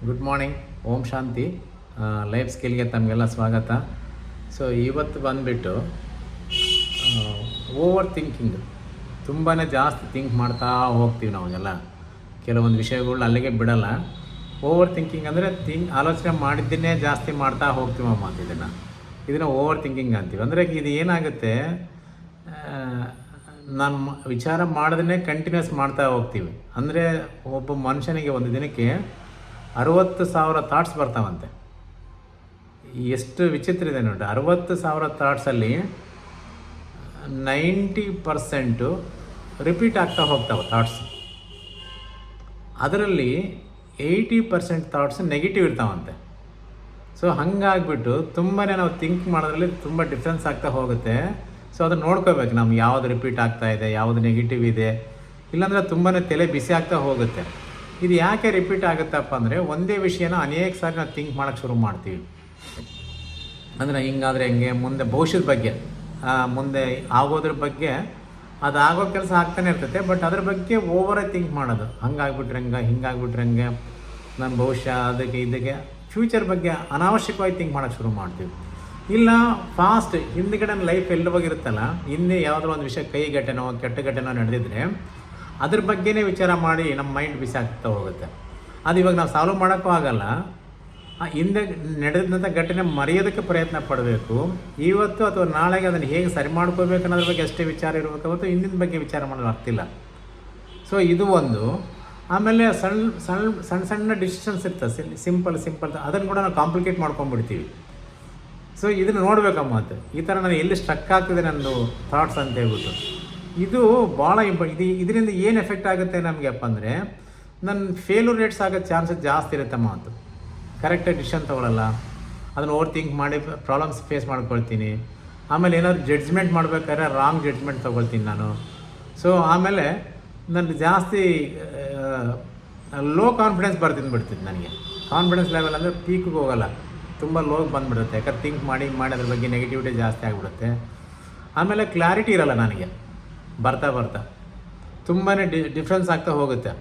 Good morning. Om Shanti. Life ಸ್ಕಿಲ್ಗೆ ತಮಗೆಲ್ಲ ಸ್ವಾಗತ. ಸೊ ಇವತ್ತು ಬಂದುಬಿಟ್ಟು ಓವರ್ ಥಿಂಕಿಂಗ್, ತುಂಬಾ ಜಾಸ್ತಿ ಥಿಂಕ್ ಮಾಡ್ತಾ ಹೋಗ್ತೀವಿ ನಾವೆಲ್ಲ. ಕೆಲವೊಂದು ವಿಷಯಗಳು ಅಲ್ಲಿಗೆ ಬಿಡಲ್ಲ. ಓವರ್ ಥಿಂಕಿಂಗ್ ಅಂದರೆ ಆಲೋಚನೆ ಮಾಡಿದ್ದನ್ನೇ ಜಾಸ್ತಿ ಮಾಡ್ತಾ ಹೋಗ್ತೀವಿ ಮತ್ತು ಇದನ್ನು ಓವರ್ ಥಿಂಕಿಂಗ್ ಅಂತೀವಿ. ಅಂದರೆ ಇದು ಏನಾಗುತ್ತೆ, ನಾನು ವಿಚಾರ ಮಾಡೋದನ್ನೇ ಕಂಟಿನ್ಯೂಸ್ ಮಾಡ್ತಾ ಹೋಗ್ತೀವಿ. ಅಂದರೆ ಒಬ್ಬ ಮನುಷ್ಯನಿಗೆ ಒಂದು ದಿನಕ್ಕೆ 60,000 ಥಾಟ್ಸ್ ಬರ್ತಾವಂತೆ. ಎಷ್ಟು ವಿಚಿತ್ರ ಇದೆ ನೋಡಿ. 60,000 ಥಾಟ್ಸಲ್ಲಿ 90% ರಿಪೀಟ್ ಆಗ್ತಾ ಹೋಗ್ತಾವೆ ಥಾಟ್ಸ್. ಅದರಲ್ಲಿ 80% ಥಾಟ್ಸ್ ನೆಗೆಟಿವ್ ಇರ್ತಾವಂತೆ. ಸೊ ಹಾಗಾಗ್ಬಿಟ್ಟು ತುಂಬಾ ನಾವು ಥಿಂಕ್ ಮಾಡೋದ್ರಲ್ಲಿ ತುಂಬ ಡಿಫ್ರೆನ್ಸ್ ಆಗ್ತಾ ಹೋಗುತ್ತೆ. ಸೊ ಅದನ್ನು ನೋಡ್ಕೋಬೇಕು, ನಮ್ಗೆ ಯಾವುದು ರಿಪೀಟ್ ಆಗ್ತಾ ಇದೆ, ಯಾವುದು ನೆಗೆಟಿವ್ ಇದೆ. ಇಲ್ಲಾಂದರೆ ತುಂಬಾ ತಲೆ ಬಿಸಿ ಆಗ್ತಾ ಹೋಗುತ್ತೆ. ಇದು ಯಾಕೆ ರಿಪೀಟ್ ಆಗುತ್ತಪ್ಪ ಅಂದರೆ, ಒಂದೇ ವಿಷಯನ ಅನೇಕ ಸಾರಿ ನಾವು ಥಿಂಕ್ ಮಾಡೋಕ್ಕೆ ಶುರು ಮಾಡ್ತೀವಿ. ಅಂದರೆ ಹಿಂಗಾದರೆ ಹೆಂಗೆ, ಮುಂದೆ ಭವಿಷ್ಯದ ಬಗ್ಗೆ, ಮುಂದೆ ಆಗೋದ್ರ ಬಗ್ಗೆ, ಅದು ಆಗೋ ಕೆಲಸ ಆಗ್ತಾನೆ ಇರ್ತೈತೆ. ಬಟ್ ಅದ್ರ ಬಗ್ಗೆ ಓವರಾಗಿ ಥಿಂಕ್ ಮಾಡೋದು, ಹಂಗಾಗ್ಬಿಟ್ರೆ ಹಿಂಗಾಗ್ಬಿಟ್ರೆ ನನ್ನ ಭವಿಷ್ಯ, ಇದಕ್ಕೆ ಫ್ಯೂಚರ್ ಬಗ್ಗೆ ಅನಾವಶ್ಯಕವಾಗಿ ಥಿಂಕ್ ಮಾಡೋಕ್ಕೆ ಶುರು ಮಾಡ್ತೀವಿ. ಇಲ್ಲ ಫಾಸ್ಟ್ ಹಿಂದ್ಗಡೆ ಲೈಫ್ ಎಲ್ಲಿ ಹೋಗಿರುತ್ತಲ್ಲ, ಹಿಂದೆ ಯಾವುದೋ ಒಂದು ವಿಷಯ ಕೈ ಘಟನೋ ಕೆಟ್ಟ ಘಟನೋ ನಡೆದಿದ್ರೆ ಅದ್ರ ಬಗ್ಗೆನೇ ವಿಚಾರ ಮಾಡಿ ನಮ್ಮ ಮೈಂಡ್ ಬಿಸಿ ಆಗ್ತಾ ಹೋಗುತ್ತೆ. ಅದು ಇವಾಗ ನಾವು ಸಾಲ್ವ್ ಮಾಡೋಕ್ಕೂ ಆಗಲ್ಲ. ಹಿಂದೆ ನಡೆದಂಥ ಘಟನೆ ಮರೆಯೋದಕ್ಕೆ ಪ್ರಯತ್ನ ಪಡಬೇಕು. ಇವತ್ತು ಅಥವಾ ನಾಳೆಗೆ ಅದನ್ನು ಹೇಗೆ ಸರಿ ಮಾಡ್ಕೋಬೇಕು ಅನ್ನೋದ್ರ ಬಗ್ಗೆ ಅಷ್ಟೇ ವಿಚಾರ ಇರಬೇಕು ಹೊರತು ಹಿಂದಿನ ಬಗ್ಗೆ ವಿಚಾರ ಮಾಡೋದು ಆಗ್ತಿಲ್ಲ. ಸೊ ಇದು ಒಂದು. ಆಮೇಲೆ ಸಣ್ಣ ಡಿಸಿಷನ್ಸ್ ಇರ್ತದೆ, ಸಿಂಪಲ್ ಅದನ್ನು ಕೂಡ ನಾವು ಕಾಂಪ್ಲಿಕೇಟ್ ಮಾಡ್ಕೊಂಡ್ಬಿಡ್ತೀವಿ. ಸೊ ಇದನ್ನು ನೋಡಬೇಕಮ್ಮ. ಮತ್ತು ಈ ಥರ ನಾನು ಎಲ್ಲಿ ಸ್ಟ್ರಕ್ ಆಗ್ತಿದೆ ನನ್ನದು ಥಾಟ್ಸ್ ಅಂತ ಹೇಳ್ಬಿಟ್ಟು, ಇದು ಭಾಳ ಇದರಿಂದ ಏನು ಎಫೆಕ್ಟ್ ಆಗುತ್ತೆ ನಮಗೆಪ್ಪ ಅಂದರೆ, ನನ್ನ ಫೇಲ್ಯೂರ್ ರೇಟ್ಸ್ ಆಗೋ ಚಾನ್ಸಸ್ ಜಾಸ್ತಿ ಇರುತ್ತೆ ಮಾತು. ಕರೆಕ್ಟಾಗಿ ಡಿಸಿಷನ್ ತೊಗೊಳ್ಳಲ್ಲ, ಅದನ್ನು ಓವರ್ ಥಿಂಕ್ ಮಾಡಿ ಪ್ರಾಬ್ಲಮ್ಸ್ ಫೇಸ್ ಮಾಡ್ಕೊಳ್ತೀನಿ. ಆಮೇಲೆ ಏನಾದ್ರು ಜಡ್ಜ್ಮೆಂಟ್ ಮಾಡಬೇಕಾದ್ರೆ ರಾಂಗ್ ಜಡ್ಜ್ಮೆಂಟ್ ತೊಗೊಳ್ತೀನಿ ನಾನು. ಸೊ ಆಮೇಲೆ ನನಗೆ ಜಾಸ್ತಿ ಲೋ ಕಾನ್ಫಿಡೆನ್ಸ್ ಬಿಡ್ತೀನಿ ನನಗೆ. ಕಾನ್ಫಿಡೆನ್ಸ್ ಲೆವೆಲ್ ಅಂದರೆ ಪೀಕ್ಗೆ ಹೋಗೋಲ್ಲ, ತುಂಬ ಲೋಗೆ ಬಂದುಬಿಡುತ್ತೆ. ಯಾಕಂದ್ರೆ ಥಿಂಕ್ ಮಾಡಿ ಅದ್ರ ಬಗ್ಗೆ ನೆಗೆಟಿವಿಟಿ ಜಾಸ್ತಿ ಆಗಿಬಿಡುತ್ತೆ. ಆಮೇಲೆ ಕ್ಲಾರಿಟಿ ಇರಲ್ಲ ನನಗೆ. ಬರ್ತಾ ತುಂಬಾ ಡಿಫ್ರೆನ್ಸ್ ಆಗ್ತಾ ಹೋಗುತ್ತೆ.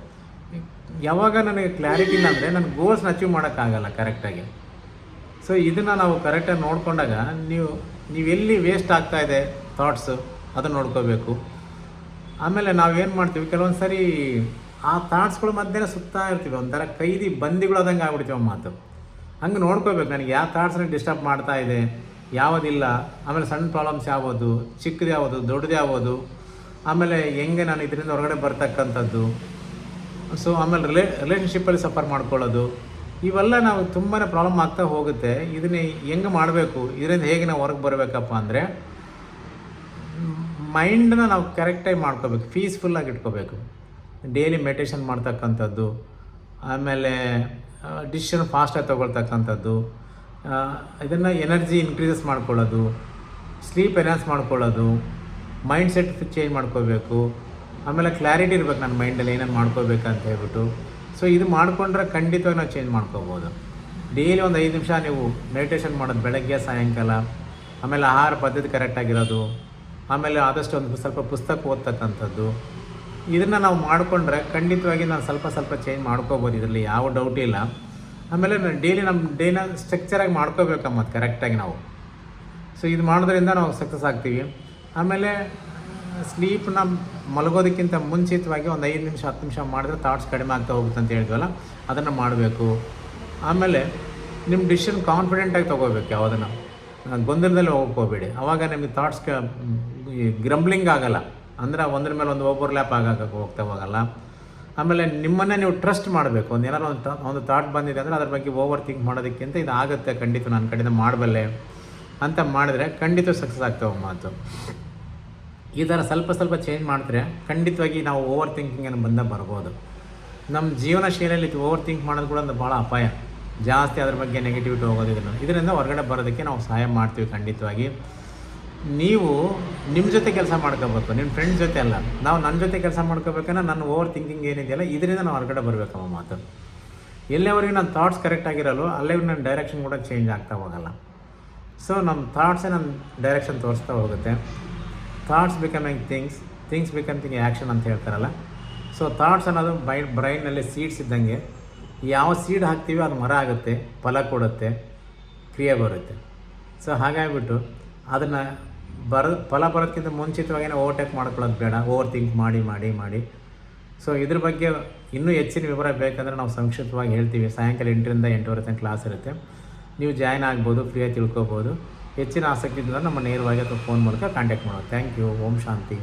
ಯಾವಾಗ ನನಗೆ ಕ್ಲಾರಿಟಿ ಇಲ್ಲ ಅಂದರೆ ನನ್ನ ಗೋಲ್ಸ್ನ ಅಚೀವ್ ಮಾಡೋಕ್ಕಾಗಲ್ಲ ಕರೆಕ್ಟಾಗಿ. ಸೊ ಇದನ್ನು ನಾವು ಕರೆಕ್ಟಾಗಿ ನೋಡಿಕೊಂಡಾಗ ನೀವೆಲ್ಲಿ ವೇಸ್ಟ್ ಆಗ್ತಾಯಿದೆ ಥಾಟ್ಸು ಅದನ್ನು ನೋಡ್ಕೋಬೇಕು. ಆಮೇಲೆ ನಾವೇನು ಮಾಡ್ತೀವಿ, ಕೆಲವೊಂದು ಸರಿ ಆ ಥಾಟ್ಸ್ಗಳ ಮಧ್ಯೆ ಸುತ್ತಾ ಇರ್ತೀವಿ, ಒಂಥರ ಕೈದಿ ಬಂದಿಗಳು ಆದಂಗೆ ಆಗ್ಬಿಡ್ತೀವಿ ಮಾತು. ಹಂಗೆ ನೋಡ್ಕೋಬೇಕು, ನನಗೆ ಯಾವ ಥಾಟ್ಸ್ನ ಡಿಸ್ಟರ್ಬ್ ಮಾಡ್ತಾ ಇದೆ, ಯಾವುದಿಲ್ಲ. ಆಮೇಲೆ ಸಣ್ಣ ಪ್ರಾಬ್ಲಮ್ಸ್ ಯಾವುದು, ಚಿಕ್ಕದು ಯಾವುದು, ದೊಡ್ಡದು ಯಾವುದು, ಆಮೇಲೆ ಹೆಂಗೆ ನಾನು ಇದರಿಂದ ಹೊರಗಡೆ ಬರ್ತಕ್ಕಂಥದ್ದು. ಸೊ ಆಮೇಲೆ ರಿಲೇಷನ್ಶಿಪ್ಪಲ್ಲಿ ಸಫರ್ ಮಾಡ್ಕೊಳ್ಳೋದು, ಇವೆಲ್ಲ ನಾವು ತುಂಬಾ ಪ್ರಾಬ್ಲಮ್ ಆಗ್ತಾ ಹೋಗುತ್ತೆ. ಇದನ್ನೇ ಹೆಂಗೆ ಮಾಡಬೇಕು, ಇದರಿಂದ ಹೇಗೆ ನಾವು ಹೊರಗೆ ಬರಬೇಕಪ್ಪ ಅಂದರೆ, ಮೈಂಡನ್ನ ನಾವು ಕರೆಕ್ಟಾಗಿ ಮಾಡ್ಕೋಬೇಕು, ಪೀಸ್ಫುಲ್ಲಾಗಿ ಇಟ್ಕೋಬೇಕು. ಡೈಲಿ ಮೆಡಿಟೇಷನ್ ಮಾಡ್ತಕ್ಕಂಥದ್ದು, ಆಮೇಲೆ ಡಿಸಿಷನ್ ಫಾಸ್ಟಾಗಿ ತೊಗೊಳ್ತಕ್ಕಂಥದ್ದು, ಇದನ್ನು ಎನರ್ಜಿ ಇನ್ಕ್ರೀಸಸ್ ಮಾಡ್ಕೊಳ್ಳೋದು, ಸ್ಲೀಪ್ ಎನ್ಹಾನ್ಸ್ ಮಾಡ್ಕೊಳ್ಳೋದು, ಮೈಂಡ್ ಸೆಟ್ ಚೇಂಜ್ ಮಾಡ್ಕೋಬೇಕು. ಆಮೇಲೆ ಕ್ಲಾರಿಟಿ ಇರ್ಬೇಕು ನನ್ನ ಮೈಂಡಲ್ಲಿ ಏನೇನು ಮಾಡ್ಕೋಬೇಕಂತ ಹೇಳ್ಬಿಟ್ಟು. ಸೊ ಇದು ಮಾಡಿಕೊಂಡ್ರೆ ಖಂಡಿತವಾಗಿ ನಾವು ಚೇಂಜ್ ಮಾಡ್ಕೋಬೋದು. ಡೈಲಿ ಒಂದು 5 ನಿಮಿಷ ನೀವು ಮೆಡಿಟೇಷನ್ ಮಾಡೋದು, ಬೆಳಗ್ಗೆ ಸಾಯಂಕಾಲ. ಆಮೇಲೆ ಆಹಾರ ಪದ್ಧತಿ ಕರೆಕ್ಟಾಗಿರೋದು, ಆಮೇಲೆ ಆದಷ್ಟು ಒಂದು ಸ್ವಲ್ಪ ಪುಸ್ತಕ ಓದ್ತಕ್ಕಂಥದ್ದು. ಇದನ್ನು ನಾವು ಮಾಡಿಕೊಂಡ್ರೆ ಖಂಡಿತವಾಗಿ ನಾನು ಸ್ವಲ್ಪ ಚೇಂಜ್ ಮಾಡ್ಕೋಬೋದು, ಇದರಲ್ಲಿ ಯಾವ ಡೌಟ್ ಇಲ್ಲ. ಆಮೇಲೆ ಡೈಲಿ ನಮ್ಮ ಡೇನ ಸ್ಟ್ರಕ್ಚರಾಗಿ ಮಾಡ್ಕೋಬೇಕಮ್ಮ ಕರೆಕ್ಟಾಗಿ ನಾವು. ಸೊ ಇದು ಮಾಡೋದ್ರಿಂದ ನಾವು ಸಕ್ಸಸ್ ಆಗ್ತೀವಿ. ಆಮೇಲೆ ಸ್ಲೀಪ್ನ ಮಲಗೋದಕ್ಕಿಂತ ಮುಂಚಿತವಾಗಿ ಒಂದು 5 ನಿಮಿಷ 10 ನಿಮಿಷ ಮಾಡಿದ್ರೆ ಥಾಟ್ಸ್ ಕಡಿಮೆ ಆಗ್ತಾ ಹೋಗುತ್ತೆ ಅಂತ ಹೇಳಿದ್ವಲ್ಲ, ಅದನ್ನು ಮಾಡಬೇಕು. ಆಮೇಲೆ ನಿಮ್ಮ ಡಿಸಿಷನ್ ಕಾನ್ಫಿಡೆಂಟಾಗಿ ತೊಗೋಬೇಕು, ಯಾವುದನ್ನು ಗೊಂದಲದಲ್ಲಿ ಹೋಗ್ಕೋಬೇಡಿ. ಆವಾಗ ನಿಮಗೆ ಥಾಟ್ಸ್ ಗ್ರಂಬ್ಲಿಂಗ್ ಆಗಲ್ಲ, ಅಂದರೆ ಒಂದ್ರ ಮೇಲೆ ಒಂದು ಓವರ್ಲ್ಯಾಪ್ ಹೋಗ್ತಾ ಹೋಗಲ್ಲ. ಆಮೇಲೆ ನಿಮ್ಮನ್ನೇ ನೀವು ಟ್ರಸ್ಟ್ ಮಾಡಬೇಕು. ಏನಾದ್ರು ಒಂದು ಥಾಟ್ ಬಂದಿದೆ ಅಂದರೆ ಅದ್ರ ಬಗ್ಗೆ ಓವರ್ ಥಿಂಕ್ ಮಾಡೋದಕ್ಕಿಂತ ಇದು ಆಗುತ್ತೆ, ಖಂಡಿತ ನನ್ನ ಕಡೆಯಿಂದ ಮಾಡಬಲ್ಲೆ ಅಂತ ಮಾಡಿದ್ರೆ ಖಂಡಿತ ಸಕ್ಸಸ್ ಆಗ್ತಾವೆ ಮಾತು. ಈ ಥರ ಸ್ವಲ್ಪ ಚೇಂಜ್ ಮಾಡಿದ್ರೆ ಖಂಡಿತವಾಗಿ ನಾವು ಓವರ್ ಥಿಂಕಿಂಗನ್ನು ಬರ್ಬೋದು. ನಮ್ಮ ಜೀವನ ಶೈಲಿಯಲ್ಲಿ ಓವರ್ ಥಿಂಕ್ ಮಾಡೋದು ಕೂಡ ಒಂದು ಭಾಳ ಅಪಾಯ. ಜಾಸ್ತಿ ಅದ್ರ ಬಗ್ಗೆ ನೆಗೆಟಿವಿಟಿ ಹೋಗೋದು, ಇದರಿಂದ ಹೊರಗಡೆ ಬರೋದಕ್ಕೆ ನಾವು ಸಹಾಯ ಮಾಡ್ತೀವಿ ಖಂಡಿತವಾಗಿ. ನೀವು ನಿಮ್ಮ ಜೊತೆ ಕೆಲಸ ಮಾಡ್ಕೋಬೇಕು, ನಿಮ್ಮ ಫ್ರೆಂಡ್ಸ್ ಜೊತೆ ಅಲ್ಲ. ನಾವು ನನ್ನ ಜೊತೆ ಕೆಲಸ ಮಾಡ್ಕೋಬೇಕಂದ್ರೆ ನನ್ನ ಓವರ್ ಥಿಂಕಿಂಗ್ ಏನಿದೆಯಲ್ಲ ಇದರಿಂದ ನಾವು ಹೊರಗಡೆ ಬರಬೇಕಮ್ಮ ಮಾತು. ಎಲ್ಲಿವರೆಗೆ ನನ್ನ ಥಾಟ್ಸ್ ಕರೆಕ್ಟಾಗಿರಲ್ಲ ಅಲ್ಲಿಗೆ ನನ್ನ ಡೈರೆಕ್ಷನ್ ಕೂಡ ಚೇಂಜ್ ಆಗ್ತಾ ಹೋಗಲ್ಲ. ಸೊ ನಮ್ಮ ಥಾಟ್ಸೇ ನನ್ನ ಡೈರೆಕ್ಷನ್ ತೋರಿಸ್ತಾ ಹೋಗುತ್ತೆ. Thoughts becoming things becoming action ಅಂತ ಹೇಳ್ತಾರಲ್ಲ. ಸೊ ಥಾಟ್ಸ್ ಅನ್ನೋದು ಬ್ರೈನ್ನಲ್ಲಿ ಸೀಡ್ಸ್ ಇದ್ದಂಗೆ. ಯಾವ ಸೀಡ್ ಹಾಕ್ತೀವಿ ಅದು ಮರ ಆಗುತ್ತೆ, ಫಲ ಕೊಡುತ್ತೆ, ಕ್ರಿಯೆ ಬರುತ್ತೆ. ಸೊ ಹಾಗಾಗಿಬಿಟ್ಟು ಅದನ್ನು ಫಲ ಬರೋದಕ್ಕಿಂತ ಮುಂಚಿತವಾಗಿಯೇ ಓವರ್ಟೇಕ್ ಮಾಡ್ಕೊಳ್ಳೋದು ಬೇಡ, ಓವರ್ ಥಿಂಕ್ ಮಾಡಿ ಮಾಡಿ ಮಾಡಿ. ಸೊ ಇದ್ರ ಬಗ್ಗೆ ಇನ್ನೂ ಹೆಚ್ಚಿನ ವಿವರ ಬೇಕಂದರೆ ನಾವು ಸಂಕ್ಷಿಪ್ತವಾಗಿ ಹೇಳ್ತೀವಿ. ಸಾಯಂಕಾಲ 8ರಿಂದ 8:30 ತನಕ ಕ್ಲಾಸ್ ಇರುತ್ತೆ. ನೀವು ಜಾಯ್ನ್ ಆಗ್ಬೋದು, ಫ್ರೀಯಾಗಿ ತಿಳ್ಕೊಬೋದು. ಹೆಚ್ಚಿನ ಆಸಕ್ತಿ ಇದ್ದರೆ ನಮ್ಮ ನೇರವಾಗಿ ಅಥವಾ ಫೋನ್ ಮೂಲಕ ಕಾಂಟ್ಯಾಕ್ಟ್ ಮಾಡೋದು. Thank you. ಓಂ ಶಾಂತಿ.